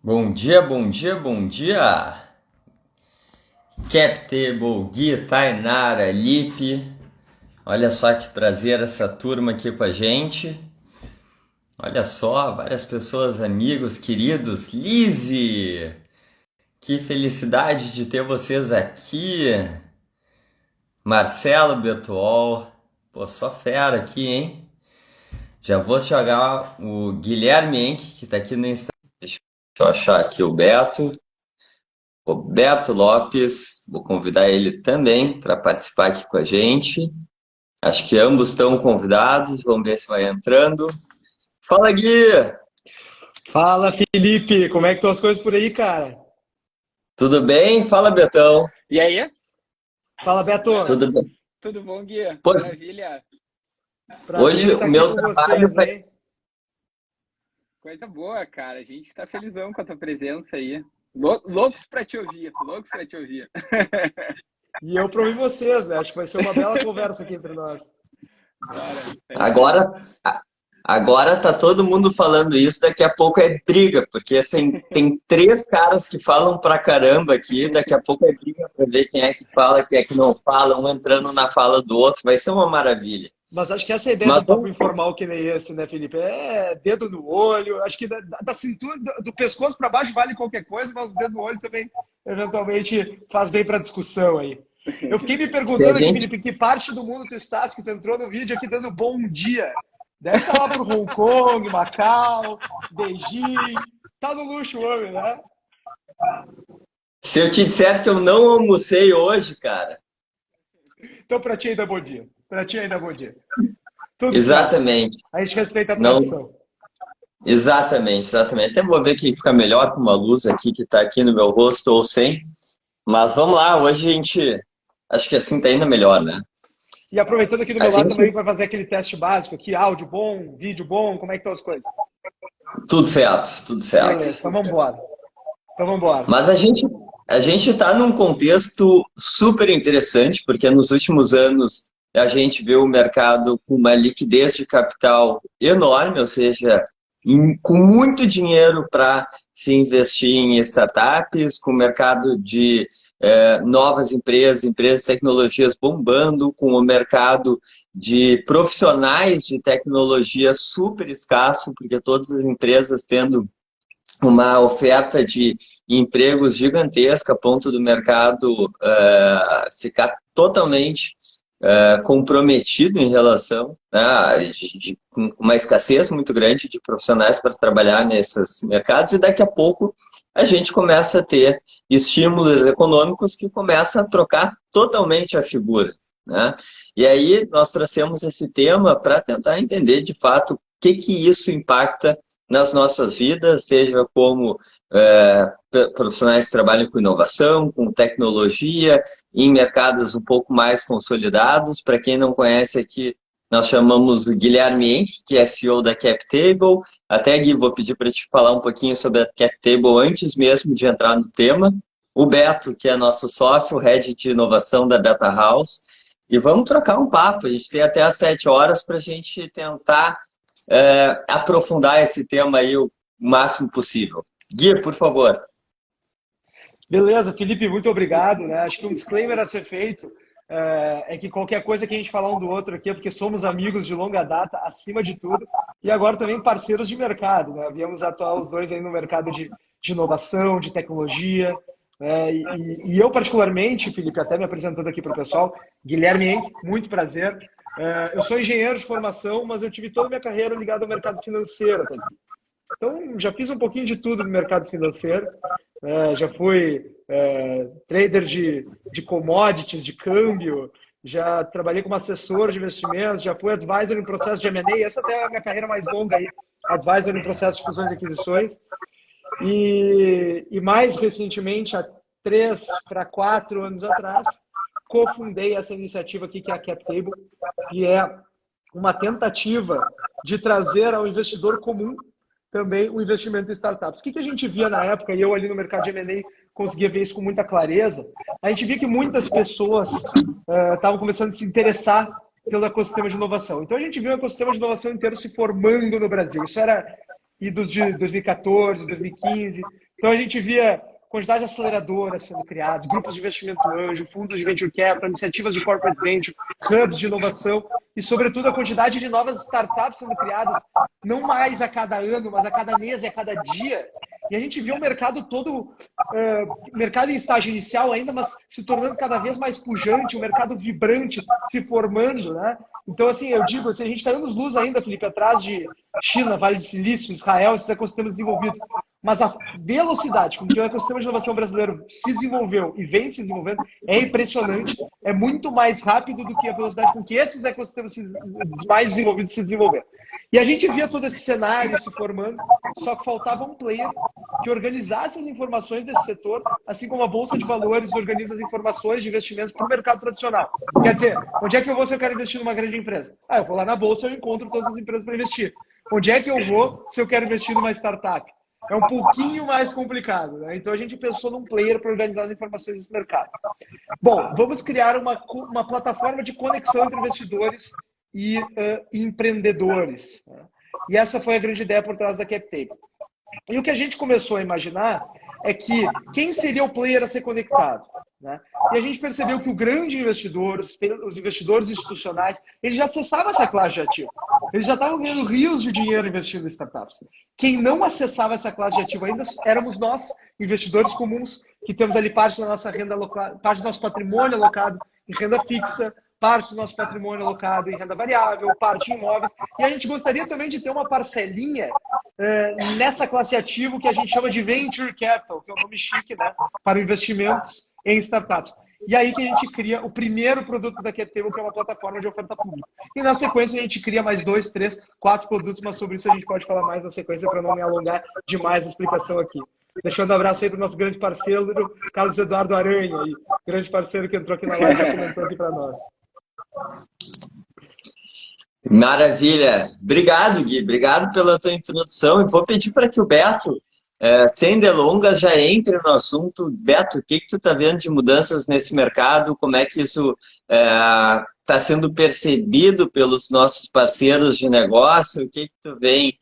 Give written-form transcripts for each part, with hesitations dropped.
Bom dia, bom dia, bom dia! Captable, Gui, Tainara, Lipe. Olha só que prazer essa turma aqui com a gente. Olha só, várias pessoas, amigos, queridos. Lise! Que felicidade de ter vocês aqui. Marcelo Bertuol. Pô, só fera aqui, hein? Já vou jogar o Guilherme Henke, que tá aqui no Instagram. Deixa eu achar aqui o Beto. Roberto Lopes, vou convidar ele também para participar aqui com a gente. Acho que ambos estão convidados, vamos ver se vai entrando. Fala, Gui! Fala, Felipe, como é que estão as coisas por aí, cara? Tudo bem? Fala, Betão. E aí? Fala, Beto. Tudo bem? Tudo bom, Gui? Pois, Maravilha. Prazer hoje em o estar aqui meu com trabalho vocês, vai... hein? Coisa boa, cara. A gente tá felizão com a tua presença aí. Loucos pra te ouvir, loucos pra te ouvir. E eu pra ouvir vocês, né? Acho que vai ser uma bela conversa aqui entre nós. Cara, é isso aí. Agora, agora tá todo mundo falando isso, daqui a pouco é briga, porque assim, tem três caras que falam pra caramba aqui, daqui a pouco é briga pra ver quem é que fala, quem é que não fala, um entrando na fala do outro, vai ser uma maravilha. Mas acho que essa é a ideia de Mas um papo vamos... informal que nem esse, né, Felipe? É dedo no olho. Acho que da cintura, do pescoço para baixo vale qualquer coisa, mas o dedo no olho também, eventualmente, faz bem para discussão aí. Eu fiquei me Se a perguntando aqui, gente Felipe, que parte do mundo tu estás que tu entrou no vídeo aqui dando bom dia. Deve estar lá pro Hong Kong, Macau, Beijing. Tá no luxo, homem, né? Se eu te disser que eu não almocei hoje, cara, Então, para ti ainda bom dia. Para ti ainda bom dia. Tudo certo. exatamente, A gente respeita a não, tradição. exatamente. Até vou ver que fica melhor com uma luz aqui que tá aqui no meu rosto ou sem. Mas vamos lá, hoje a gente, acho que assim tá ainda melhor, né? E aproveitando aqui do A meu lado gente, também, vai fazer aquele teste básico aqui, áudio bom, vídeo bom, como é que estão as coisas? tudo certo, tudo certo. Beleza, então vamos embora. Então vamos embora. Mas a gente está num contexto super interessante, porque nos últimos anos a gente vê o mercado com uma liquidez de capital enorme, ou seja, com muito dinheiro para se investir em startups, com o mercado de novas empresas, empresas de tecnologias bombando, com o mercado de profissionais de tecnologia super escasso, porque todas as empresas tendo uma oferta de empregos gigantesca, a ponto do mercado ficar totalmente comprometido em relação, né, com uma escassez muito grande de profissionais para trabalhar nesses mercados, e daqui a pouco a gente começa a ter estímulos econômicos que começam a trocar totalmente a figura, né? E aí nós trouxemos esse tema para tentar entender de fato o que isso impacta nas nossas vidas, seja como profissionais que trabalham com inovação, com tecnologia, em mercados um pouco mais consolidados. Para quem não conhece aqui, nós chamamos o Guilherme Henke, que é CEO da CapTable. Até, Gui, vou pedir para te falar um pouquinho sobre a CapTable antes mesmo de entrar no tema. O Beto, que é nosso sócio, Head de Inovação da Beta House. E vamos trocar um papo. A gente tem até às 7 horas para a gente tentar aprofundar esse tema aí o máximo possível. Gui, por favor. Beleza, Felipe, muito obrigado, né? Acho que um disclaimer a ser feito é que qualquer coisa que a gente falar um do outro aqui é porque somos amigos de longa data, acima de tudo, e agora também parceiros de mercado, né? Viemos atuar os dois aí no mercado de inovação, de tecnologia, né? E eu particularmente, Felipe, até me apresentando aqui para o pessoal, Guilherme Henke, muito prazer. Eu sou engenheiro de formação, mas eu tive toda a minha carreira ligada ao mercado financeiro até aqui. Então, já fiz um pouquinho de tudo no mercado financeiro. Já fui trader de commodities, de câmbio, já trabalhei como assessor de investimentos, já fui advisor em processo de M&A, essa até é a minha carreira mais longa aí, advisor em processo de fusões e aquisições. E mais recentemente, há 3 para 4 anos atrás, cofundei essa iniciativa aqui, que é a CapTable, que é uma tentativa de trazer ao investidor comum também o investimento em startups. O que a gente via na época, e eu ali no mercado de M&A conseguia ver isso com muita clareza, a gente via que muitas pessoas estavam começando a se interessar pelo ecossistema de inovação. Então a gente viu o ecossistema de inovação inteiro se formando no Brasil. Isso era e dos de 2014, 2015. Então a gente via quantidade de aceleradoras sendo criadas, grupos de investimento anjo, fundos de venture capital, iniciativas de corporate venture, hubs de inovação e, sobretudo, a quantidade de novas startups sendo criadas, não mais a cada ano, mas a cada mês e a cada dia. E a gente viu o mercado todo, mercado em estágio inicial ainda, mas se tornando cada vez mais pujante, um mercado vibrante se formando, né? Então, assim, eu digo, assim, a gente está anos-luz ainda, Felipe, atrás de China, Vale do Silício, Israel, esses ecossistemas desenvolvidos. Mas a velocidade com que o ecossistema de inovação brasileiro se desenvolveu e vem se desenvolvendo é impressionante. É muito mais rápido do que a velocidade com que esses ecossistemas mais desenvolvidos se desenvolveram. E a gente via todo esse cenário se formando, só que faltava um player que organizasse as informações desse setor, assim como a Bolsa de Valores organiza as informações de investimentos para o mercado tradicional. Quer dizer, onde é que eu vou se eu quero investir numa grande empresa? Eu vou lá na Bolsa e eu encontro todas as empresas para investir. Onde é que eu vou se eu quero investir numa startup? É um pouquinho mais complicado, né? Então a gente pensou num player para organizar as informações desse mercado. Bom, vamos criar uma plataforma de conexão entre investidores e empreendedores, né? E essa foi a grande ideia por trás da CapTable. E o que a gente começou a imaginar é que quem seria o player a ser conectado, né? E a gente percebeu que o grande investidor, os investidores institucionais, eles já acessavam essa classe de ativo. Eles já estavam ganhando rios de dinheiro investindo em startups. Quem não acessava essa classe de ativo ainda éramos nós, investidores comuns, que temos ali parte da nossa renda alocada, parte do nosso patrimônio alocado em renda fixa, parte do nosso patrimônio alocado em renda variável, parte em imóveis. E a gente gostaria também de ter uma parcelinha nessa classe de ativo que a gente chama de Venture Capital, que é um nome chique, né, para investimentos em startups. E aí que a gente cria o primeiro produto da CapTable, que é uma plataforma de oferta pública. E na sequência a gente cria mais 2, 3, 4 produtos, mas sobre isso a gente pode falar mais na sequência para não me alongar demais a explicação aqui. Deixando um abraço aí para o nosso grande parceiro, Carlos Eduardo Aranha, aí, grande parceiro que entrou aqui na live e comentou aqui para nós. Maravilha. Obrigado, Gui. Obrigado pela tua introdução. E vou pedir para que o Beto, sem delongas, já entre no assunto. Beto, o que tu está vendo de mudanças nesse mercado? Como é que isso está sendo percebido pelos nossos parceiros de negócio? O que tu vem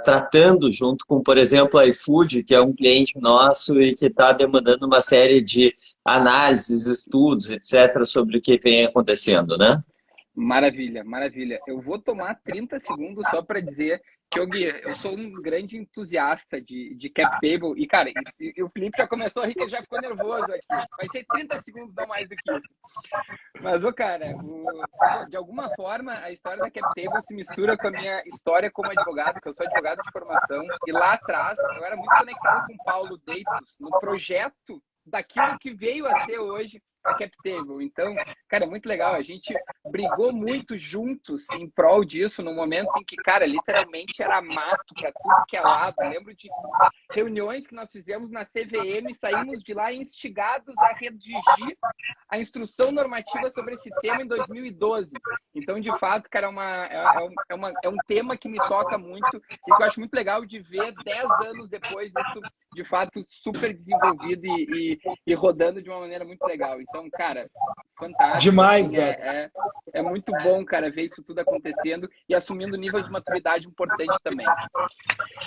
tratando junto com, por exemplo, a iFood, que é um cliente nosso e que está demandando uma série de análises, estudos, etc., sobre o que vem acontecendo, né? Maravilha, maravilha. Eu vou tomar 30 segundos só para dizer que eu sou um grande entusiasta de CapTable. E, cara, e o Felipe já começou a rir, que ele já ficou nervoso aqui. Vai ser 30 segundos, não mais do que isso. Mas, cara, de alguma forma, a história da CapTable se mistura com a minha história como advogado, que eu sou advogado de formação. E lá atrás, eu era muito conectado com o Paulo Deitos no projeto daquilo que veio a ser hoje a CapTable. Então, cara, é muito legal. A gente brigou muito juntos em prol disso, no momento em que, cara, literalmente era mato para tudo que é lado. Eu lembro de reuniões que nós fizemos na CVM, saímos de lá instigados a redigir a instrução normativa sobre esse tema em 2012. Então, de fato, cara, é um tema que me toca muito e que eu acho muito legal de ver 10 anos depois isso, de fato, super desenvolvido e rodando de uma maneira muito legal. Então, cara, fantástico. Demais, assim, é muito bom, cara, ver isso tudo acontecendo e assumindo um nível de maturidade importante também.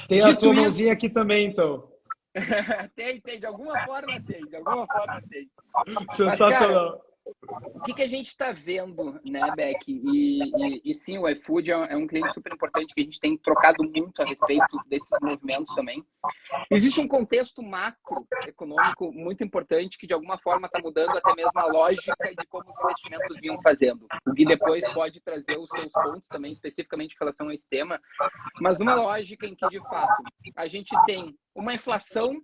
Tem a tua mãozinha aqui também, então. Tem, de alguma forma tem. Sensacional. Mas, cara, o que a gente está vendo, né, Beck? E sim, o iFood é um cliente super importante que a gente tem trocado muito a respeito desses movimentos também. Existe um contexto macroeconômico muito importante que, de alguma forma, está mudando até mesmo a lógica de como os investimentos vinham fazendo. O Gui depois pode trazer os seus pontos também, especificamente em relação a esse tema, mas numa lógica em que, de fato, a gente tem uma inflação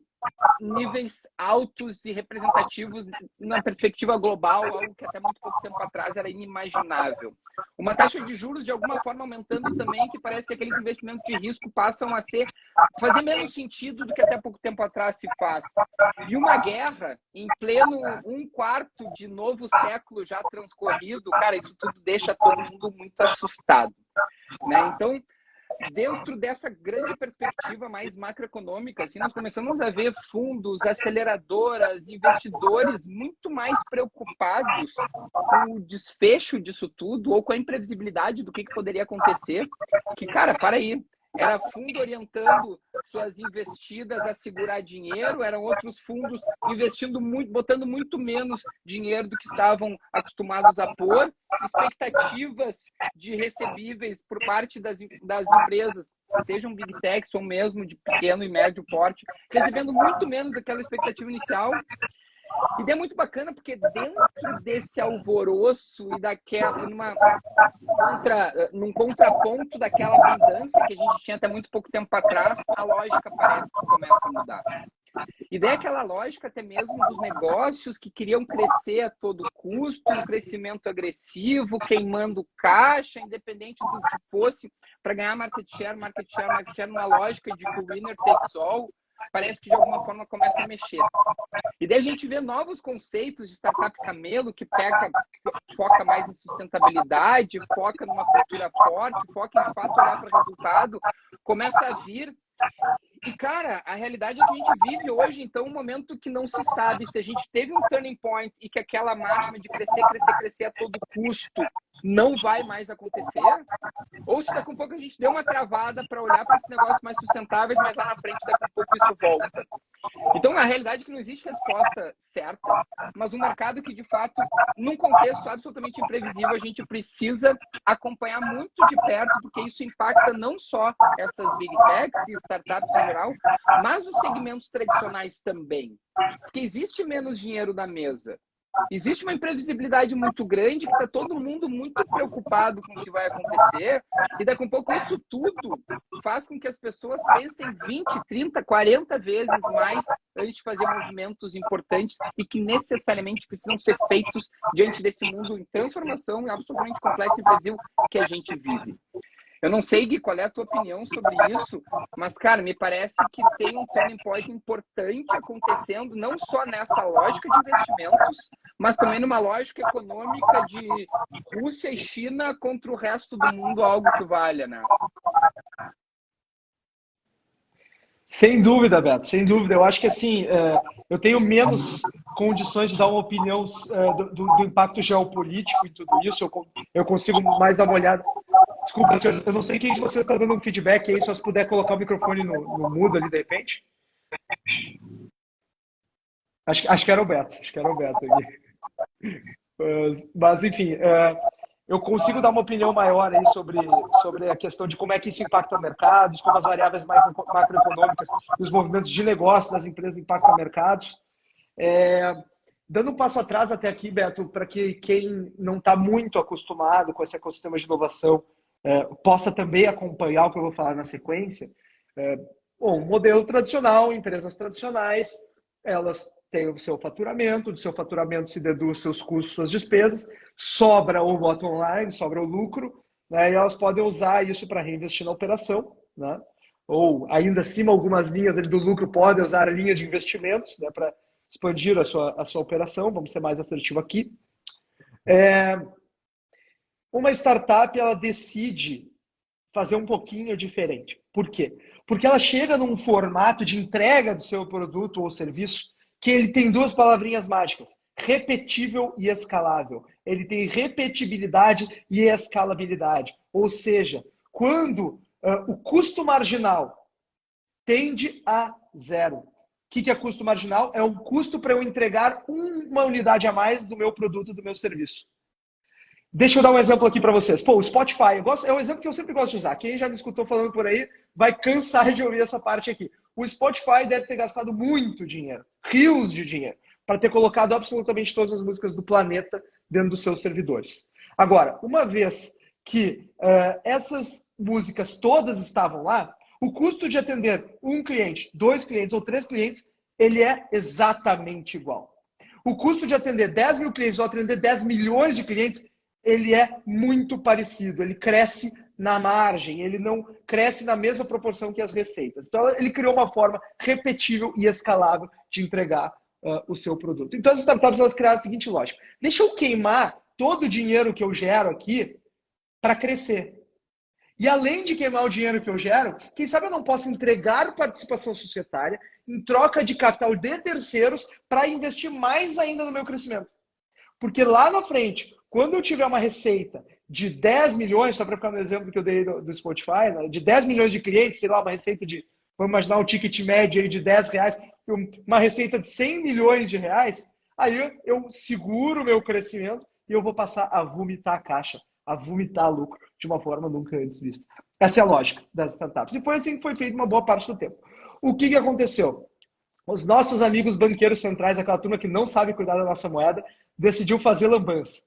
níveis altos e representativos na perspectiva global, algo que até muito pouco tempo atrás era inimaginável. Uma taxa de juros de alguma forma aumentando também, que parece que aqueles investimentos de risco passam a fazer menos sentido do que até pouco tempo atrás se faz. E uma guerra em pleno 1/4 de novo século já transcorrido, cara, isso tudo deixa todo mundo muito assustado, né? Então, dentro dessa grande perspectiva mais macroeconômica, assim, nós começamos a ver fundos, aceleradoras, investidores muito mais preocupados com o desfecho disso tudo ou com a imprevisibilidade do que poderia acontecer. Que, cara, para aí. era fundo orientando suas investidas a segurar dinheiro, eram outros fundos investindo muito, botando muito menos dinheiro do que estavam acostumados a pôr, expectativas de recebíveis por parte das empresas, sejam big techs ou mesmo de pequeno e médio porte, recebendo muito menos daquela expectativa inicial. E daí é muito bacana porque dentro desse alvoroço e num contraponto daquela abundância que a gente tinha até muito pouco tempo atrás, a lógica parece que começa a mudar. E daí aquela lógica até mesmo dos negócios que queriam crescer a todo custo, um crescimento agressivo, queimando caixa, independente do que fosse, para ganhar market share, numa lógica de que o winner takes all, parece que de alguma forma começa a mexer. E daí a gente vê novos conceitos de startup camelo que foca mais em sustentabilidade, foca numa cultura forte, foca em de fato olhar para o resultado, começa a vir. E, cara, a realidade é que a gente vive hoje, então, um momento que não se sabe se a gente teve um turning point e que aquela máxima de crescer a todo custo não vai mais acontecer, ou se daqui a pouco a gente deu uma travada para olhar para esses negócios mais sustentáveis, mas lá na frente daqui a pouco isso volta. Então, a realidade é que não existe resposta certa, mas um mercado que, de fato, num contexto absolutamente imprevisível, a gente precisa acompanhar muito de perto, porque isso impacta não só essas big techs e startups em geral, mas os segmentos tradicionais também. Porque existe menos dinheiro na mesa. Existe uma imprevisibilidade muito grande que está todo mundo muito preocupado com o que vai acontecer e daqui a pouco isso tudo faz com que as pessoas pensem 20, 30, 40 vezes mais antes de fazer movimentos importantes e que necessariamente precisam ser feitos diante desse mundo em transformação e absolutamente complexo e imprevisível que a gente vive. Eu não sei, Gui, qual é a tua opinião sobre isso, mas, cara, me parece que tem um turning point importante acontecendo, não só nessa lógica de investimentos, mas também numa lógica econômica de Rússia e China contra o resto do mundo, algo que valha, né? Sem dúvida, Beto, sem dúvida. Eu acho que assim, eu tenho menos condições de dar uma opinião do impacto geopolítico e tudo isso. Eu consigo mais dar uma olhada. Desculpa, eu não sei quem de vocês está dando um feedback aí, só se puder colocar o microfone no mudo ali de repente. Acho que era o Beto, aqui. Mas enfim, eu consigo dar uma opinião maior aí sobre a questão de como é que isso impacta mercados, como as variáveis macroeconômicas e os movimentos de negócio das empresas impactam mercados. Dando um passo atrás até aqui, Beto, para que quem não está muito acostumado com esse ecossistema de inovação possa também acompanhar o que eu vou falar na sequência. Bom, modelo tradicional, empresas tradicionais, elas têm o seu faturamento, do seu faturamento se deduz seus custos, suas despesas, sobra o bottom line, sobra o lucro, né, e elas podem usar isso para reinvestir na operação, né, ou ainda acima algumas linhas ali do lucro podem usar linhas de investimentos, né, para expandir a sua operação, vamos ser mais assertivo aqui. Uma startup, ela decide fazer um pouquinho diferente. Por quê? Porque ela chega num formato de entrega do seu produto ou serviço que ele tem duas palavrinhas mágicas: repetível e escalável. Ele tem repetibilidade e escalabilidade. Ou seja, quando o custo marginal tende a zero. O que é custo marginal? É um custo para eu entregar uma unidade a mais do meu produto, do meu serviço. Deixa eu dar um exemplo aqui para vocês. Pô, o Spotify, é um exemplo que eu sempre gosto de usar. Quem já me escutou falando por aí vai cansar de ouvir essa parte aqui. O Spotify deve ter gastado muito dinheiro, rios de dinheiro, para ter colocado absolutamente todas as músicas do planeta dentro dos seus servidores. Agora, uma vez que essas músicas todas estavam lá, o custo de atender um cliente, 2 clientes ou 3 clientes, ele é exatamente igual. O custo de atender 10 mil clientes ou atender 10 milhões de clientes, ele é muito parecido, ele cresce na margem, ele não cresce na mesma proporção que as receitas. Então, ele criou uma forma repetível e escalável de entregar o seu produto. Então, as startups, elas criaram a seguinte lógica: deixa eu queimar todo o dinheiro que eu gero aqui para crescer. E além de queimar o dinheiro que eu gero, quem sabe eu não posso entregar participação societária em troca de capital de terceiros para investir mais ainda no meu crescimento. Porque lá na frente, quando eu tiver uma receita de 10 milhões, só para ficar no exemplo que eu dei do Spotify, né? De 10 milhões de clientes, sei lá, uma receita de, vamos imaginar um ticket médio aí de 10 reais, uma receita de 100 milhões de reais, aí eu seguro o meu crescimento e eu vou passar a vomitar a caixa, a vomitar lucro de uma forma nunca antes vista. Essa é a lógica das startups. E foi assim que foi feito uma boa parte do tempo. O que aconteceu? Os nossos amigos banqueiros centrais, aquela turma que não sabe cuidar da nossa moeda, decidiu fazer lambança.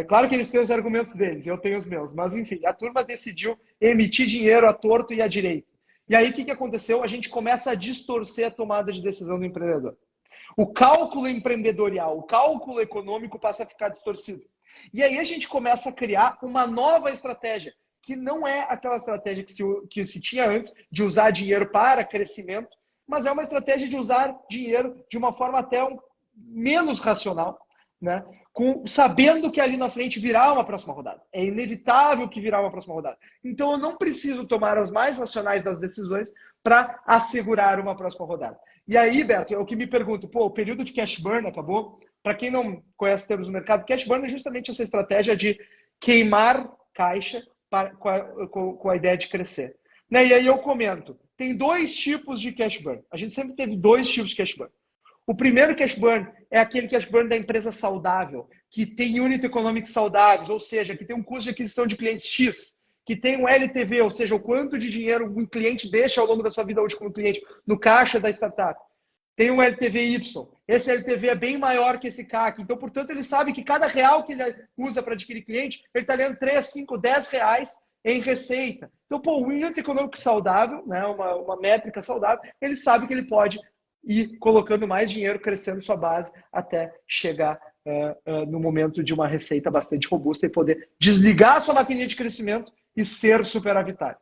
Claro que eles têm os argumentos deles, eu tenho os meus, mas enfim, a turma decidiu emitir dinheiro à torto e à direita. E aí o que aconteceu? A gente começa a distorcer a tomada de decisão do empreendedor. O cálculo empreendedorial, o cálculo econômico passa a ficar distorcido. E aí a gente começa a criar uma nova estratégia, que não é aquela estratégia que se tinha antes de usar dinheiro para crescimento, mas é uma estratégia de usar dinheiro de uma forma até menos racional, né? Sabendo que ali na frente virá uma próxima rodada. É inevitável que virá uma próxima rodada. Então eu não preciso tomar as mais racionais das decisões para assegurar uma próxima rodada. E aí, Beto, é o que me pergunto, o período de cash burn acabou? Para quem não conhece termos do mercado, cash burn é justamente essa estratégia de queimar caixa com a ideia de crescer. Né? E aí eu comento, tem dois tipos de cash burn. A gente sempre teve dois tipos de cash burn. O primeiro cash burn é aquele cash burn da empresa saudável, que tem unit economics saudáveis, ou seja, que tem um custo de aquisição de clientes X, que tem um LTV, ou seja, o quanto de dinheiro um cliente deixa ao longo da sua vida útil como cliente no caixa da startup. Tem um LTV Y. Esse LTV é bem maior que esse CAC. Então, portanto, ele sabe que cada real que ele usa para adquirir cliente, ele está ganhando 3, 5, 10 reais em receita. Então, o unit econômico saudável, né, uma métrica saudável, ele sabe que ele pode ir colocando mais dinheiro, crescendo sua base, até chegar no momento de uma receita bastante robusta e poder desligar a sua maquininha de crescimento e ser superavitário.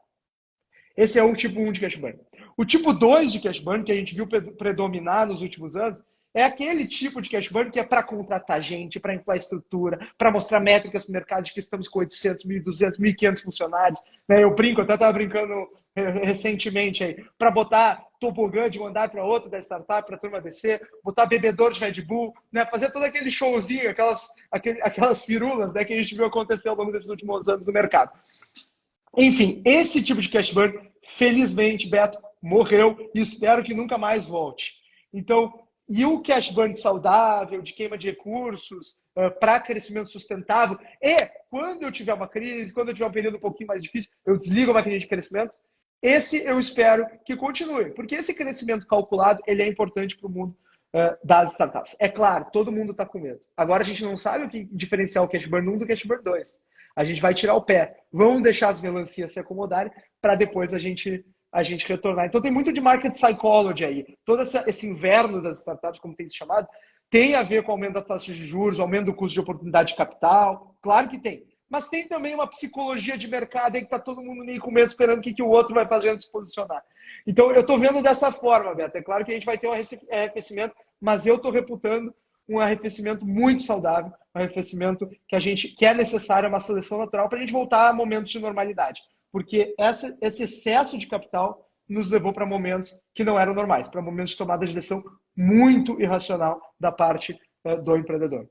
Esse é o tipo 1 de cash burn. O tipo 2 de cash burn, que a gente viu predominar nos últimos anos, é aquele tipo de cash burn que é para contratar gente, para infraestrutura, para mostrar métricas para o mercado de que estamos com 800, 1.200, 1.500 funcionários. Né? Eu brinco, até estava brincando recentemente aí, para botar tobogã de um andar para outro da startup, para a turma descer, botar bebedor de Red Bull, né? Fazer todo aquele showzinho, aquelas firulas, né, que a gente viu acontecer ao longo desses últimos anos no mercado. Enfim, esse tipo de cash burn, felizmente, Beto, morreu e espero que nunca mais volte. Então, e o cash burn saudável, de queima de recursos, para crescimento sustentável, quando eu tiver uma crise, quando eu tiver um período um pouquinho mais difícil, eu desligo a maquininha de crescimento. Esse eu espero que continue, porque esse crescimento calculado, ele é importante para o mundo das startups. É claro, todo mundo está com medo. Agora a gente não sabe o que diferenciar o cash burn 1 do cash burn 2. A gente vai tirar o pé. Vamos deixar as melancias se acomodarem para depois a gente retornar. Então tem muito de market psychology aí. Todo esse inverno das startups, como tem se chamado, tem a ver com o aumento da taxa de juros, aumento do custo de oportunidade de capital. Claro que tem. Mas tem também uma psicologia de mercado aí que está todo mundo meio com medo, esperando o que o outro vai fazer antes de se posicionar. Então eu estou vendo dessa forma, Beto. É claro que a gente vai ter um arrefecimento, mas eu estou reputando um arrefecimento muito saudável, um arrefecimento que é necessário, uma seleção natural para a gente voltar a momentos de normalidade. Porque esse excesso de capital nos levou para momentos que não eram normais, para momentos de tomada de decisão muito irracional da parte do empreendedor.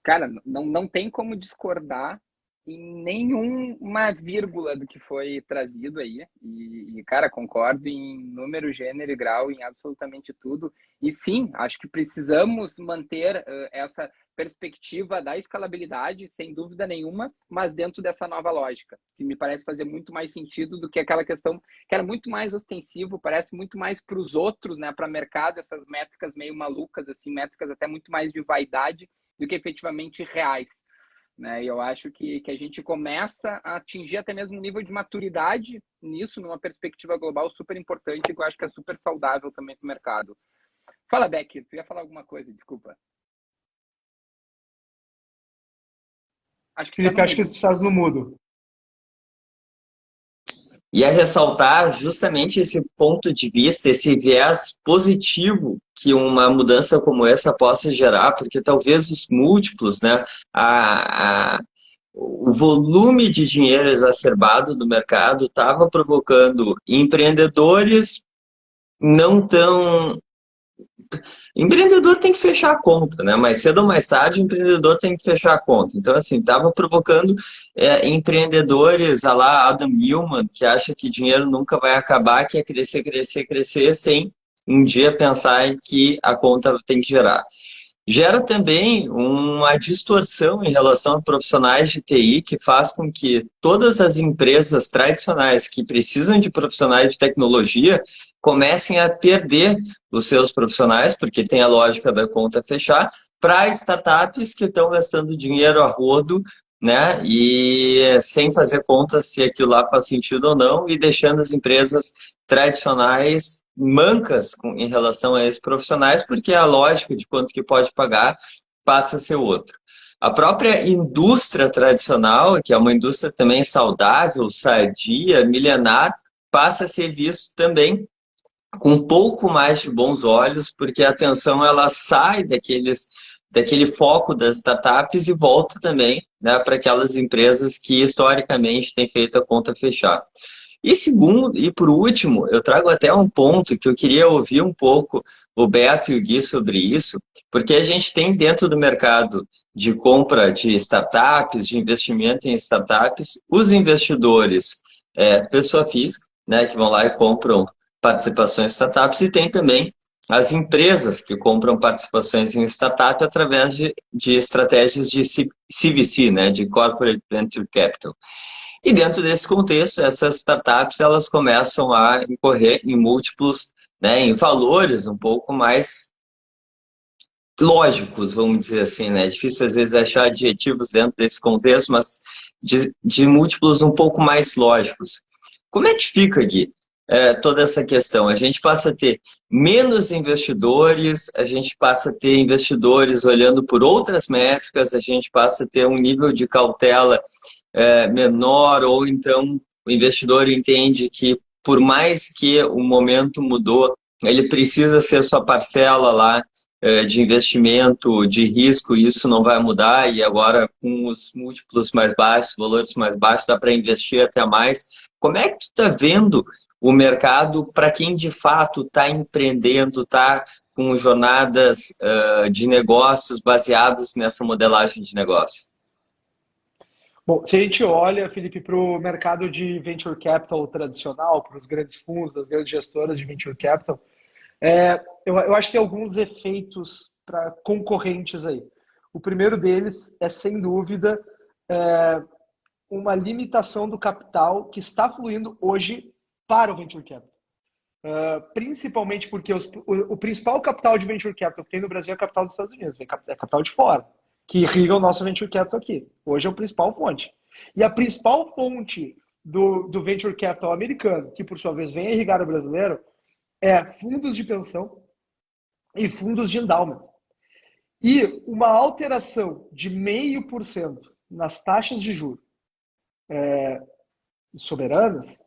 Cara, não tem como discordar em nenhuma vírgula do que foi trazido aí. E, cara, concordo em número, gênero e grau, em absolutamente tudo. E sim, acho que precisamos manter essa perspectiva da escalabilidade, sem dúvida nenhuma, mas dentro dessa nova lógica, que me parece fazer muito mais sentido do que aquela questão que era muito mais ostensivo, parece muito mais para os outros, né, para o mercado, essas métricas meio malucas, assim, métricas até muito mais de vaidade do que efetivamente reais. Né? E eu acho que a gente começa a atingir até mesmo um nível de maturidade nisso, numa perspectiva global super importante, que eu acho que é super saudável também para o mercado. Fala, Beck, tu ia falar alguma coisa, desculpa. Felipe, acho que tu estás no mudo. E a ressaltar justamente esse ponto de vista, esse viés positivo que uma mudança como essa possa gerar, porque talvez os múltiplos, né, o volume de dinheiro exacerbado do mercado estava provocando empreendedores não tão Empreendedor tem que fechar a conta, né? Mais cedo ou mais tarde, o empreendedor tem que fechar a conta. Então, assim, estava provocando empreendedores, a lá Adam Millman, que acha que dinheiro nunca vai acabar, que é crescer, crescer, crescer, sem um dia pensar em que a conta tem que gerar. Gera também uma distorção em relação a profissionais de TI que faz com que todas as empresas tradicionais que precisam de profissionais de tecnologia comecem a perder os seus profissionais, porque tem a lógica da conta fechar, para startups que estão gastando dinheiro a rodo, né? E sem fazer conta se aquilo lá faz sentido ou não, e deixando as empresas tradicionais mancas em relação a esses profissionais, porque a lógica de quanto que pode pagar passa a ser outra. A própria indústria tradicional, que é uma indústria também saudável, sadia, milenar, passa a ser visto também com um pouco mais de bons olhos, porque a atenção ela sai daquele foco das startups e volta também, né, para aquelas empresas que historicamente têm feito a conta fechar. E segundo, e por último, eu trago até um ponto que eu queria ouvir um pouco o Beto e o Gui sobre isso, porque a gente tem dentro do mercado de compra de startups, de investimento em startups, os investidores, pessoa física, né, que vão lá e compram participações em startups, e tem também as empresas que compram participações em startup através de estratégias de CVC, né, de Corporate Venture Capital. E dentro desse contexto, essas startups elas começam a incorrer em múltiplos, né, em valores um pouco mais lógicos, vamos dizer assim, né? É difícil às vezes achar adjetivos dentro desse contexto, mas de múltiplos um pouco mais lógicos. Como é que fica, Gui, toda essa questão? A gente passa a ter menos investidores, a gente passa a ter investidores olhando por outras métricas, a gente passa a ter um nível de cautela menor, ou então o investidor entende que por mais que o momento mudou, ele precisa ser sua parcela lá de investimento, de risco, e isso não vai mudar, e agora com os múltiplos mais baixos, valores mais baixos, dá para investir até mais. Como é que tu está vendo o mercado para quem de fato está empreendendo, está com jornadas de negócios baseados nessa modelagem de negócio? Bom, se a gente olha, Felipe, para o mercado de venture capital tradicional, para os grandes fundos, das grandes gestoras de venture capital, eu acho que tem alguns efeitos para concorrentes aí. O primeiro deles é, sem dúvida, uma limitação do capital que está fluindo hoje para o venture capital. Principalmente porque o principal capital de venture capital que tem no Brasil é capital dos Estados Unidos, é capital de fora, que irriga o nosso venture capital aqui. Hoje é a principal fonte. E a principal fonte do venture capital americano, que por sua vez vem irrigar o brasileiro, é fundos de pensão e fundos de endowment. E uma alteração de 0,5% nas taxas de juros soberanas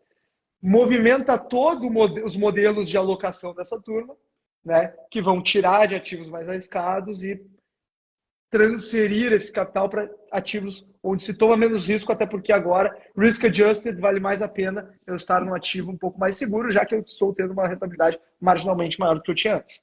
movimenta todos os modelos de alocação dessa turma, né, que vão tirar de ativos mais arriscados e transferir esse capital para ativos onde se toma menos risco, até porque agora, risk adjusted, vale mais a pena eu estar num ativo um pouco mais seguro, já que eu estou tendo uma rentabilidade marginalmente maior do que eu tinha antes.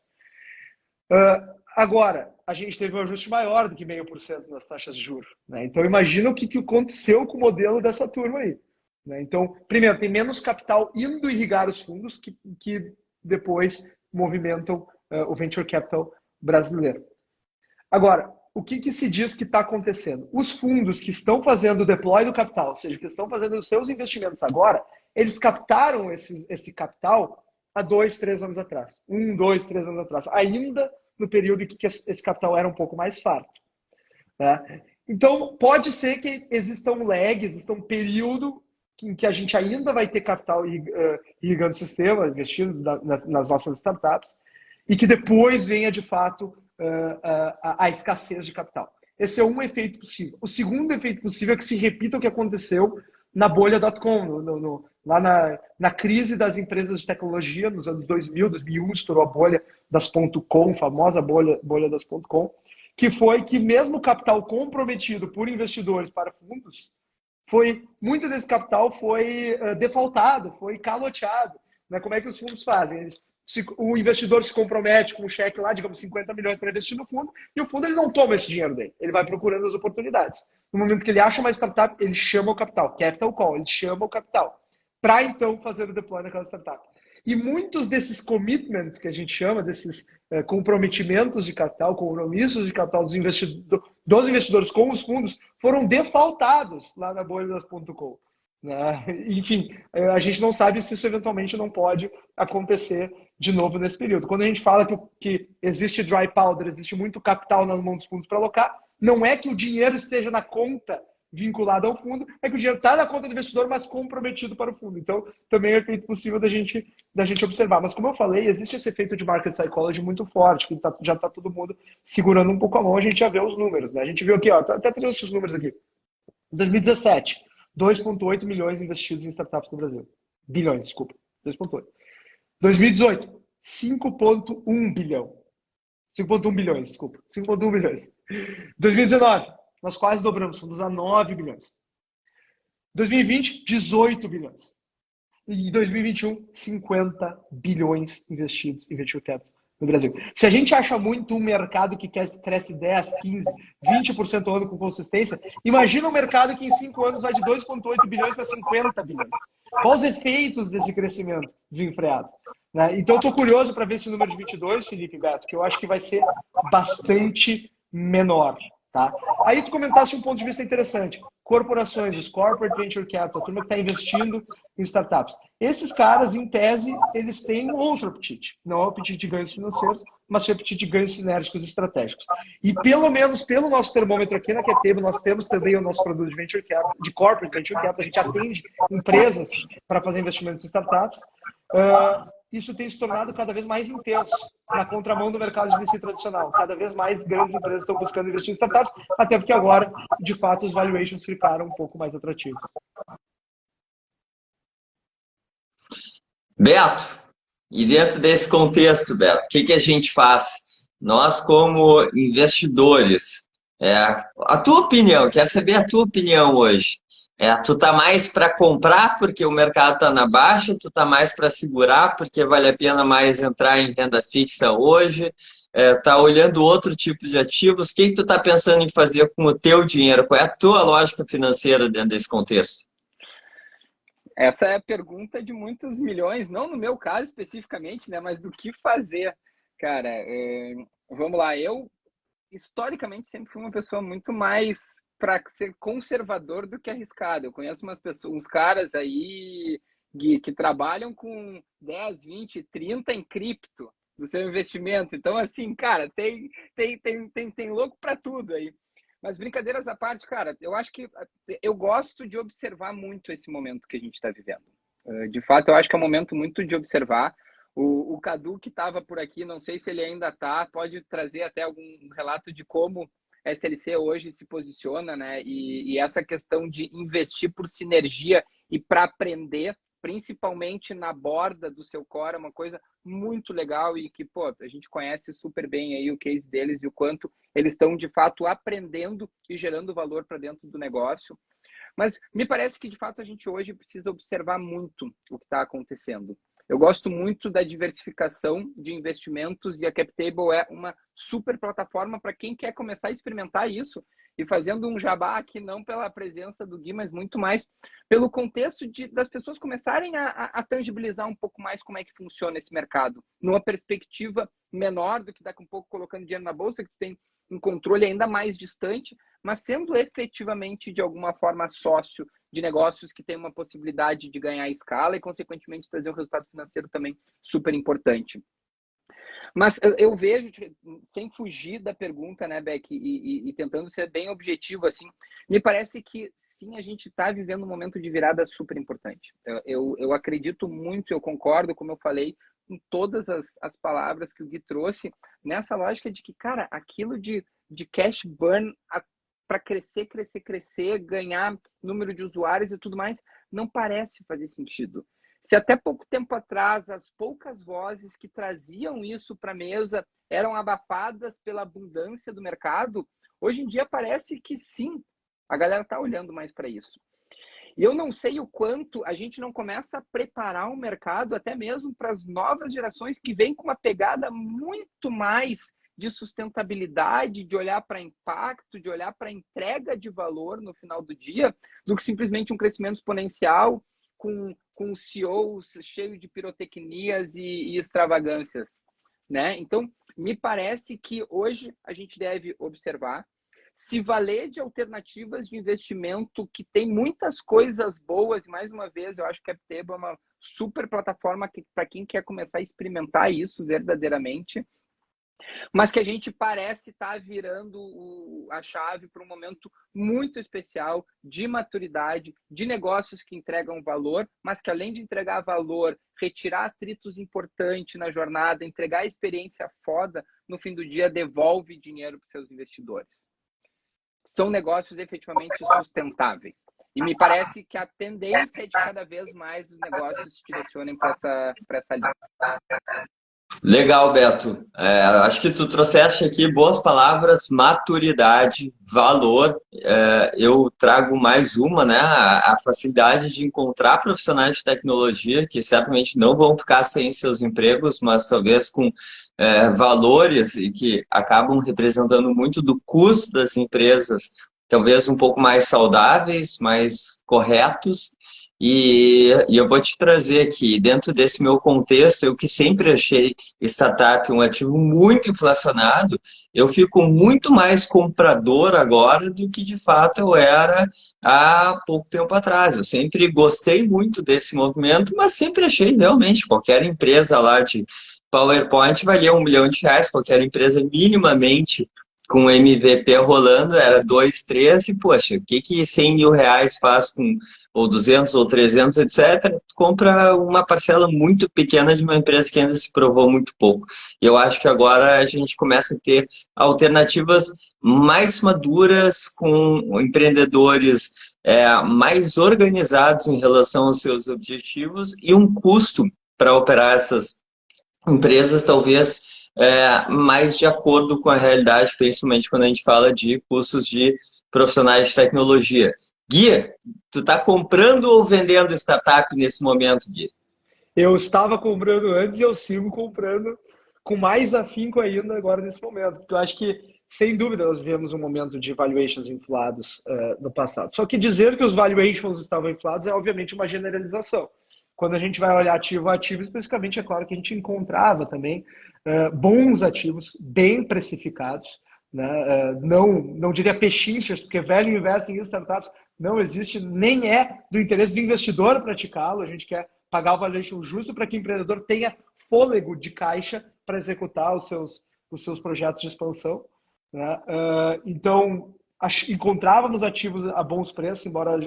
Agora, a gente teve um ajuste maior do que 0,5% nas taxas de juros, né? Então, imagina o que aconteceu com o modelo dessa turma aí, né? Então, primeiro, tem menos capital indo irrigar os fundos que depois movimentam o venture capital brasileiro. Agora, o que se diz que está acontecendo? Os fundos que estão fazendo o deploy do capital, ou seja, que estão fazendo os seus investimentos agora, eles captaram esse capital há 2, 3 anos atrás. 1, 2, 3 anos atrás. Ainda no período em que esse capital era um pouco mais farto, né? Então, pode ser que existam lags, exista um período em que a gente ainda vai ter capital irrigando o sistema, investindo nas nossas startups, e que depois venha, de fato, a escassez de capital. Esse é um efeito possível. O segundo efeito possível é que se repita o que aconteceu na bolha .com, lá na crise das empresas de tecnologia, nos anos 2000, 2001, estourou a bolha das .com, famosa bolha das .com, que foi que mesmo capital comprometido por investidores para fundos, muito desse capital foi defaultado, foi caloteado. Né? Como é que os fundos fazem? Eles o investidor se compromete com um cheque lá, digamos, 50 milhões para investir no fundo, e o fundo ele não toma esse dinheiro dele, ele vai procurando as oportunidades. No momento que ele acha uma startup, ele chama o capital, capital call, ele chama o capital, para então fazer o deploy naquela startup. E muitos desses commitments que a gente chama, desses comprometimentos de capital, compromissos de capital dos investidores com os fundos, foram defaultados lá na bolha das .com. Né? Enfim, a gente não sabe se isso eventualmente não pode acontecer de novo nesse período. Quando a gente fala que existe dry powder, existe muito capital na mão dos fundos para alocar, não é que o dinheiro esteja na conta vinculado ao fundo, é que o dinheiro está na conta do investidor, mas comprometido para o fundo. Então, também é um efeito possível da gente observar. Mas, como eu falei, existe esse efeito de market psychology muito forte, que já está todo mundo segurando um pouco a mão, a gente já vê os números. Né? A gente viu aqui, ó, até trouxe os números aqui. Em 2017, 2,8 milhões investidos em startups no Brasil. Bilhões, desculpa. 2,8. 2018, 5,1 bilhão. 5,1 bilhões, desculpa. 5,1 bilhões. 2019, nós quase dobramos, fomos a 9 bilhões. 2020, 18 bilhões. E 2021, 50 bilhões investidos em venture capital no Brasil. Se a gente acha muito um mercado que cresce 10, 15, 20% ao ano com consistência, imagina um mercado que em 5 anos vai de 2,8 bilhões para 50 bilhões. Quais os efeitos desse crescimento desenfreado? Né? Então, eu estou curioso para ver esse número de 22, Felipe e Beto, que eu acho que vai ser bastante menor. Tá? Aí tu comentasse um ponto de vista interessante. Corporações, os corporate venture capital, a turma que está investindo em startups. Esses caras, em tese, eles têm um outro apetite. Não é o apetite de ganhos financeiros, mas o apetite de ganhos sinérgicos e estratégicos. E pelo menos pelo nosso termômetro aqui na QTable, nós temos também o nosso produto de venture capital, de corporate venture capital. A gente atende empresas para fazer investimentos em startups. Isso tem se tornado cada vez mais intenso na contramão do mercado de VC tradicional. Cada vez mais grandes empresas estão buscando investir em startups, até porque agora, de fato, os valuations ficaram um pouco mais atrativos. Beto, e dentro desse contexto, Beto, o que a gente faz? Nós, como investidores, a tua opinião, quero saber a tua opinião hoje. Tu tá mais para comprar porque o mercado tá na baixa, tu tá mais para segurar porque vale a pena mais entrar em renda fixa hoje, tá olhando outro tipo de ativos. O que tu tá pensando em fazer com o teu dinheiro? Qual é a tua lógica financeira dentro desse contexto? Essa é a pergunta de muitos milhões, não no meu caso especificamente, né, mas do que fazer. Cara, vamos lá, eu historicamente sempre fui uma pessoa muito mais para ser conservador do que arriscado. Eu conheço umas pessoas, uns caras aí que trabalham com 10, 20, 30 em cripto do seu investimento. Então, assim, cara, tem louco para tudo aí. Mas brincadeiras à parte, cara, eu acho que eu gosto de observar muito esse momento que a gente está vivendo. De fato, eu acho que é um momento muito de observar. O Cadu, que estava por aqui, não sei se ele ainda está, pode trazer até algum relato de como a SLC hoje se posiciona, né? E essa questão de investir por sinergia e para aprender, principalmente na borda do seu core, é uma coisa muito legal e que, pô, a gente conhece super bem aí o case deles e o quanto eles estão, de fato, aprendendo e gerando valor para dentro do negócio. Mas me parece que, de fato, a gente hoje precisa observar muito o que está acontecendo. Eu gosto muito da diversificação de investimentos e a CapTable é uma super plataforma para quem quer começar a experimentar isso e fazendo um jabá aqui não pela presença do Gui, mas muito mais pelo contexto das pessoas começarem a tangibilizar um pouco mais como é que funciona esse mercado, numa perspectiva menor do que daqui a um pouco colocando dinheiro na bolsa, que tem um controle ainda mais distante, mas sendo efetivamente, de alguma forma, sócio de negócios que tem uma possibilidade de ganhar escala e, consequentemente, trazer um resultado financeiro também super importante. Mas eu vejo, sem fugir da pergunta, né, Beck, e tentando ser bem objetivo, assim, me parece que, sim, a gente está vivendo um momento de virada super importante. Eu acredito muito, eu concordo, como eu falei, com todas as palavras que o Gui trouxe, nessa lógica de que, cara, aquilo de cash burn para crescer, ganhar número de usuários e tudo mais, não parece fazer sentido. Se até pouco tempo atrás as poucas vozes que traziam isso para a mesa eram abafadas pela abundância do mercado, hoje em dia parece que sim, a galera está olhando mais para isso. E eu não sei o quanto a gente não começa a preparar o mercado até mesmo para as novas gerações que vêm com uma pegada muito mais de sustentabilidade, de olhar para impacto, de olhar para entrega de valor no final do dia, do que simplesmente um crescimento exponencial com CEOs cheio de pirotecnias e extravagâncias, né? Então, me parece que hoje a gente deve observar, se valer de alternativas de investimento que tem muitas coisas boas, e mais uma vez, eu acho que a Apteba é uma super plataforma para quem quer começar a experimentar isso verdadeiramente, mas que a gente parece estar virando a chave para um momento muito especial de maturidade, de negócios que entregam valor, mas que além de entregar valor, retirar atritos importantes na jornada, entregar experiência foda, no fim do dia devolve dinheiro para os seus investidores. São negócios efetivamente sustentáveis. E me parece que a tendência é de cada vez mais os negócios se direcionem para essa linha. Legal, Beto. Acho que tu trouxeste aqui boas palavras, maturidade, valor. Eu trago mais uma, né? A facilidade de encontrar profissionais de tecnologia que certamente não vão ficar sem seus empregos, mas talvez com valores e que acabam representando muito do custo das empresas, talvez um pouco mais saudáveis, mais corretos. E eu vou te trazer aqui, dentro desse meu contexto, eu que sempre achei startup um ativo muito inflacionado, eu fico muito mais comprador agora do que de fato eu era há pouco tempo atrás. Eu sempre gostei muito desse movimento, mas sempre achei realmente qualquer empresa lá de PowerPoint valia R$ 1 milhão, qualquer empresa minimamente com MVP rolando era 2, 3 e, poxa, o que R$ 100 mil faz com, ou 200 ou 300, etc. Compra uma parcela muito pequena de uma empresa que ainda se provou muito pouco. E eu acho que agora a gente começa a ter alternativas mais maduras, com empreendedores mais organizados em relação aos seus objetivos e um custo para operar essas empresas talvez mais de acordo com a realidade, principalmente quando a gente fala de custos de profissionais de tecnologia. Gui, tu está comprando ou vendendo startup nesse momento, Gui? Eu estava comprando antes e eu sigo comprando com mais afinco ainda agora nesse momento, porque eu acho que, sem dúvida, nós vivemos um momento de valuations inflados no passado. Só que dizer que os valuations estavam inflados é, obviamente, uma generalização. Quando a gente vai olhar ativo a ativo, especificamente, é claro que a gente encontrava também bons ativos, bem precificados, né? Não diria pechinchas, porque value investing em startups não existe, nem é do interesse do investidor praticá-lo. A gente quer pagar o valuation justo para que o empreendedor tenha fôlego de caixa para executar os seus projetos de expansão, né? Então, encontrávamos ativos a bons preços, embora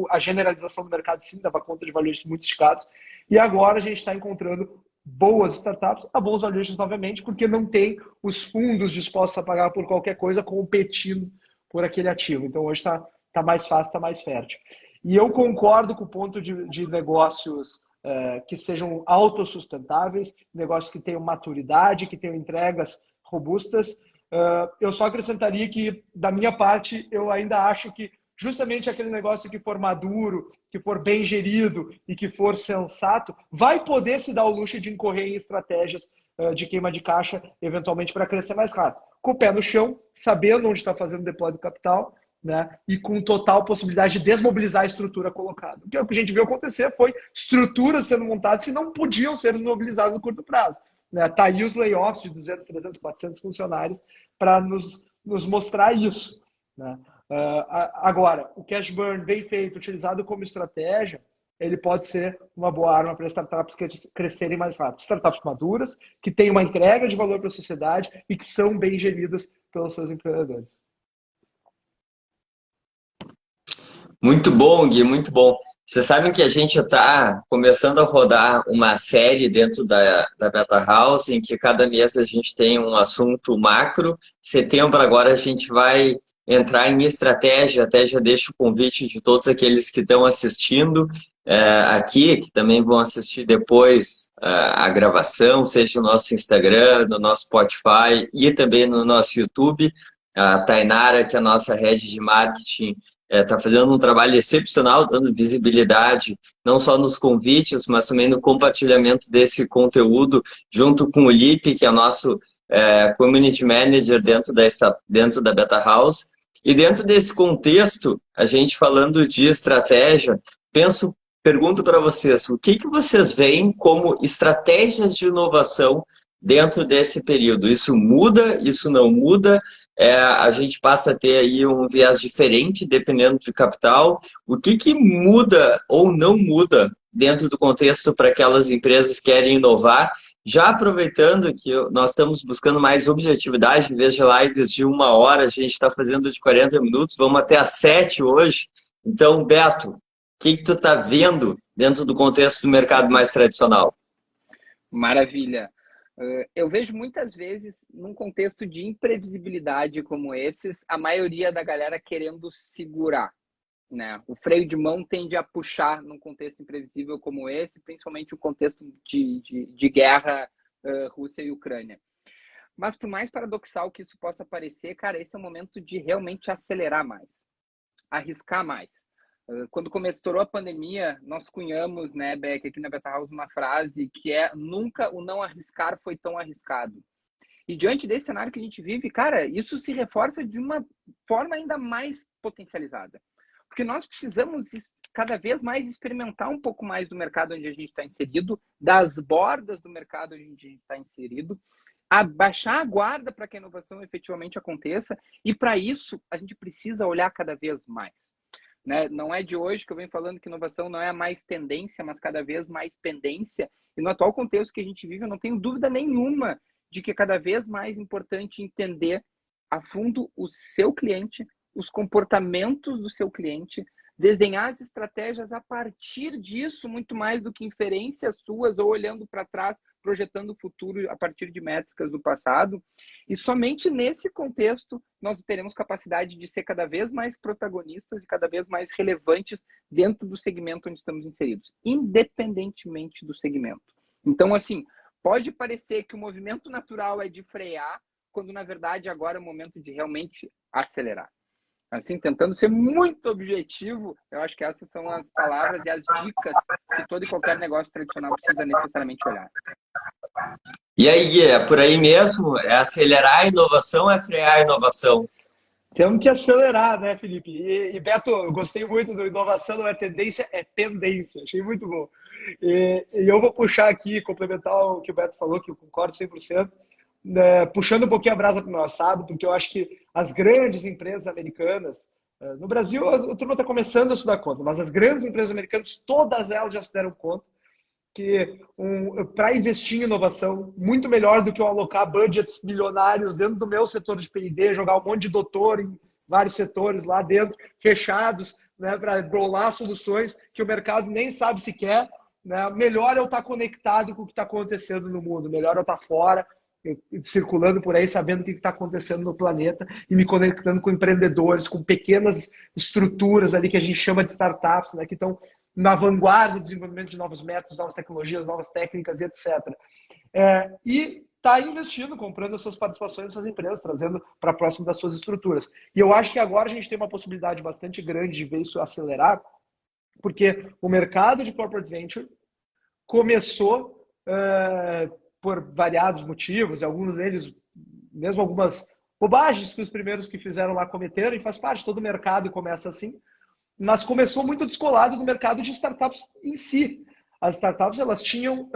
a generalização do mercado sim dava conta de valuations muito esticados, e agora a gente está encontrando boas startups a bons valuations novamente, porque não tem os fundos dispostos a pagar por qualquer coisa competindo por aquele ativo. Então hoje está mais fácil, está mais fértil. E eu concordo com o ponto de negócios que sejam autossustentáveis, negócios que tenham maturidade, que tenham entregas robustas. Eu só acrescentaria que, da minha parte, eu ainda acho que justamente aquele negócio que for maduro, que for bem gerido e que for sensato, vai poder se dar o luxo de incorrer em estratégias de queima de caixa, eventualmente para crescer mais rápido. Com o pé no chão, sabendo onde está fazendo depósito de capital, né, e com total possibilidade de desmobilizar a estrutura colocada. O que a gente viu acontecer foi estruturas sendo montadas que não podiam ser desmobilizadas no curto prazo. Tá aí os layoffs de 200, 300, 400 funcionários para nos mostrar isso, né? Agora, o cash burn bem feito, utilizado como estratégia, ele pode ser uma boa arma para startups crescerem mais rápido. Startups maduras, que têm uma entrega de valor para a sociedade e que são bem geridas pelos seus empreendedores. Muito bom, Gui, muito bom. Vocês sabem que a gente está começando a rodar uma série dentro da Beta House, em que cada mês a gente tem um assunto macro. Setembro agora a gente vai entrar em estratégia, até já deixo o convite de todos aqueles que estão assistindo aqui, que também vão assistir depois a gravação, seja no nosso Instagram, no nosso Spotify e também no nosso YouTube. A Tainara, que é a nossa head de marketing, está fazendo um trabalho excepcional, dando visibilidade não só nos convites, mas também no compartilhamento desse conteúdo, junto com o Lipe, que é nosso Community Manager dentro da Beta House. E dentro desse contexto, a gente falando de estratégia, pergunto para vocês, o que vocês veem como estratégias de inovação dentro desse período? Isso muda? Isso não muda? A gente passa a ter aí um viés diferente dependendo do capital. O que muda ou não muda dentro do contexto para aquelas empresas que querem inovar? Já aproveitando que nós estamos buscando mais objetividade, em vez de lives de 1 hora, a gente está fazendo de 40 minutos, vamos até às 7 hoje. Então, Beto, o que tu está vendo dentro do contexto do mercado mais tradicional? Maravilha. Eu vejo muitas vezes, num contexto de imprevisibilidade como esses, a maioria da galera querendo segurar, né? O freio de mão tende a puxar num contexto imprevisível como esse, principalmente o contexto de guerra Rússia e Ucrânia. Mas por mais paradoxal que isso possa parecer, cara, esse é o momento de realmente acelerar mais, arriscar mais. Quando estourou a pandemia, nós cunhamos, né, Beck, aqui na Beta House, uma frase que é: nunca o não arriscar foi tão arriscado. E diante desse cenário que a gente vive, cara, isso se reforça de uma forma ainda mais potencializada. Porque nós precisamos cada vez mais experimentar um pouco mais do mercado onde a gente está inserido, das bordas do mercado onde a gente está inserido, abaixar a guarda para que a inovação efetivamente aconteça, e para isso a gente precisa olhar cada vez mais. Né? Não é de hoje que eu venho falando que inovação não é mais tendência, mas cada vez mais pendência. E no atual contexto que a gente vive, eu não tenho dúvida nenhuma de que é cada vez mais importante entender a fundo o seu cliente, os comportamentos do seu cliente, desenhar as estratégias a partir disso, muito mais do que inferências suas ou olhando para trás, projetando o futuro a partir de métricas do passado. E somente nesse contexto nós teremos capacidade de ser cada vez mais protagonistas e cada vez mais relevantes dentro do segmento onde estamos inseridos, independentemente do segmento. Então, assim, pode parecer que o movimento natural é de frear, quando na verdade agora é o momento de realmente acelerar. Assim, tentando ser muito objetivo, eu acho que essas são as palavras e as dicas que todo e qualquer negócio tradicional precisa necessariamente olhar. E aí, Gui, é por aí mesmo? É acelerar a inovação ou é frear a inovação? Temos que acelerar, né, Felipe? E Beto, eu gostei muito do inovação, não é tendência, é pendência. Achei muito bom. E eu vou puxar aqui, complementar o que o Beto falou, que eu concordo 100%, né, puxando um pouquinho a brasa para o meu assado, porque eu acho que as grandes empresas americanas, no Brasil a turma está começando a se dar conta, mas as grandes empresas americanas, todas elas já se deram conta que para investir em inovação, muito melhor do que eu alocar budgets milionários dentro do meu setor de P&D, jogar um monte de doutor em vários setores lá dentro, fechados, né, para bolar soluções que o mercado nem sabe se quer. Né? Melhor eu estar conectado com o que está acontecendo no mundo, melhor eu estar fora, circulando por aí, sabendo o que está acontecendo no planeta e me conectando com empreendedores, com pequenas estruturas ali que a gente chama de startups, né, que estão na vanguarda do desenvolvimento de novos métodos, novas tecnologias, novas técnicas e etc. E está investindo, comprando as suas participações nessas empresas, trazendo para próximo das suas estruturas. E eu acho que agora a gente tem uma possibilidade bastante grande de ver isso acelerar, porque o mercado de corporate venture começou por variados motivos, e alguns deles, mesmo algumas bobagens que os primeiros que fizeram lá cometeram, e faz parte, todo mercado começa assim, mas começou muito descolado do mercado de startups em si. As startups, elas tinham,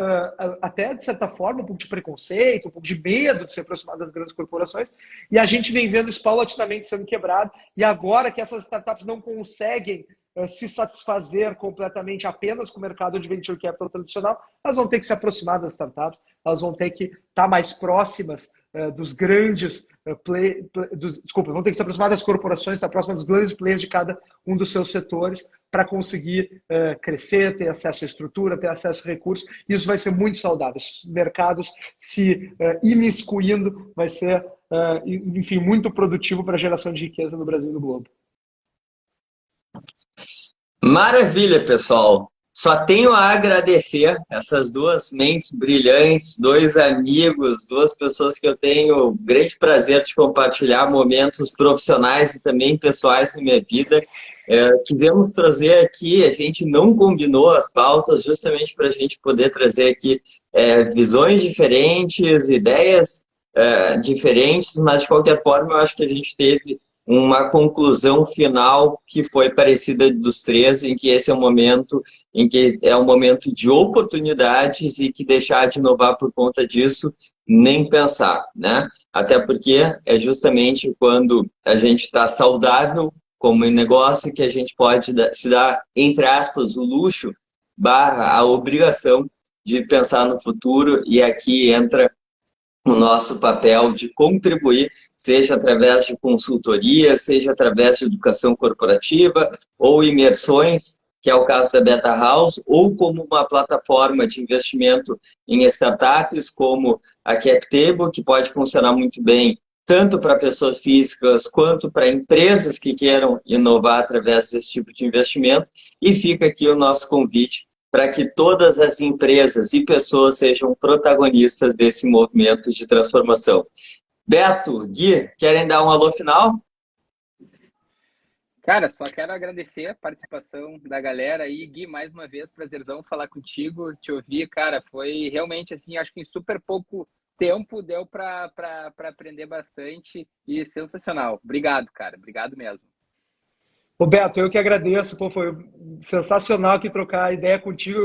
até de certa forma, um pouco de preconceito, um pouco de medo de se aproximar das grandes corporações, e a gente vem vendo isso paulatinamente sendo quebrado, e agora que essas startups não conseguem se satisfazer completamente apenas com o mercado de venture capital tradicional, elas vão ter que se aproximar das startups, elas vão ter que estar mais próximas dos grandes vão ter que se aproximar das corporações, estar próximas dos grandes players de cada um dos seus setores para conseguir crescer, ter acesso à estrutura, ter acesso a recursos. Isso vai ser muito saudável. Os mercados se imiscuindo vai ser, enfim, muito produtivo para a geração de riqueza no Brasil e no globo. Maravilha, pessoal! Só tenho a agradecer essas duas mentes brilhantes, dois amigos, duas pessoas que eu tenho o grande prazer de compartilhar momentos profissionais e também pessoais na minha vida. Quisemos trazer aqui, a gente não combinou as pautas justamente para a gente poder trazer aqui visões diferentes, ideias diferentes, mas de qualquer forma eu acho que a gente teve uma conclusão final que foi parecida dos três, em que esse é um momento em que é um momento de oportunidades e que deixar de inovar por conta disso, nem pensar, né? Até porque é justamente quando a gente está saudável como em negócio que a gente pode se dar, entre aspas, o luxo barra a obrigação de pensar no futuro, e aqui entra o nosso papel de contribuir, seja através de consultoria, seja através de educação corporativa ou imersões, que é o caso da Beta House, ou como uma plataforma de investimento em startups, como a CapTable, que pode funcionar muito bem tanto para pessoas físicas quanto para empresas que queiram inovar através desse tipo de investimento. E fica aqui o nosso convite para que todas as empresas e pessoas sejam protagonistas desse movimento de transformação. Beto, Gui, querem dar um alô final? Cara, só quero agradecer a participação da galera aí. Gui, mais uma vez, prazerzão falar contigo, te ouvir, cara, foi realmente assim, acho que em super pouco tempo deu para aprender bastante e sensacional. Obrigado, cara, obrigado mesmo. Roberto, eu que agradeço, pô, foi sensacional aqui trocar ideia contigo.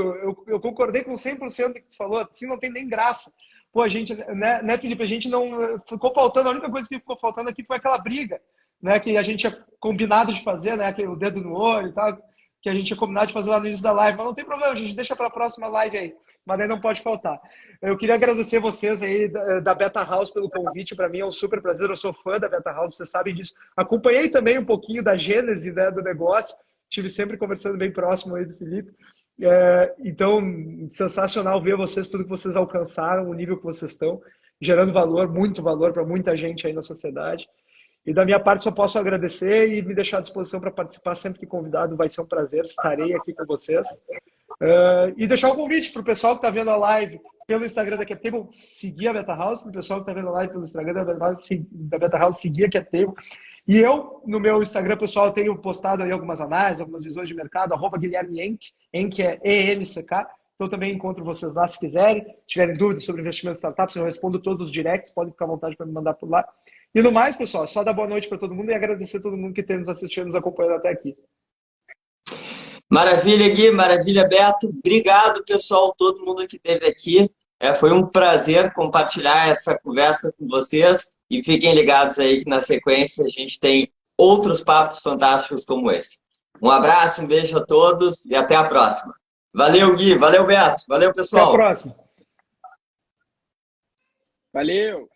Eu concordei com 100% do que tu falou, assim não tem nem graça. Pô, a gente, né, Felipe, a gente não ficou faltando, a única coisa que ficou faltando aqui foi aquela briga, né, que a gente tinha combinado de fazer, né, o dedo no olho e tal, que a gente tinha combinado de fazer lá no início da live, mas não tem problema, a gente deixa para a próxima live aí, mas aí não pode faltar. Eu queria agradecer vocês aí da Beta House pelo convite, para mim é um super prazer, eu sou fã da Beta House, vocês sabem disso. Acompanhei também um pouquinho da gênese, né, do negócio, estive sempre conversando bem próximo aí do Felipe. Então, sensacional ver vocês, tudo que vocês alcançaram, o nível que vocês estão, gerando valor, muito valor para muita gente aí na sociedade. E da minha parte só posso agradecer e me deixar à disposição para participar sempre que convidado, vai ser um prazer, estarei aqui com vocês. E deixar um convite para o pessoal que está vendo a live pelo Instagram da CapTable, seguir a Beta House, para o pessoal que está vendo a live pelo Instagram da Beta House, seguir a CapTable. E eu, no meu Instagram, pessoal, tenho postado aí algumas análises, algumas visões de mercado, @Guilherme Enck, Enck é ENCK. Então também encontro vocês lá se quiserem. Tiverem dúvidas sobre investimento em startups, eu respondo todos os directs, podem ficar à vontade para me mandar por lá. E no mais, pessoal, só dar boa noite para todo mundo e agradecer a todo mundo que tem nos assistindo, nos acompanhando até aqui. Maravilha, Gui, maravilha, Beto. Obrigado, pessoal, todo mundo que esteve aqui. Foi um prazer compartilhar essa conversa com vocês e fiquem ligados aí que na sequência a gente tem outros papos fantásticos como esse. Um abraço, um beijo a todos e até a próxima. Valeu, Gui, valeu, Beto, valeu, pessoal. Até a próxima. Valeu!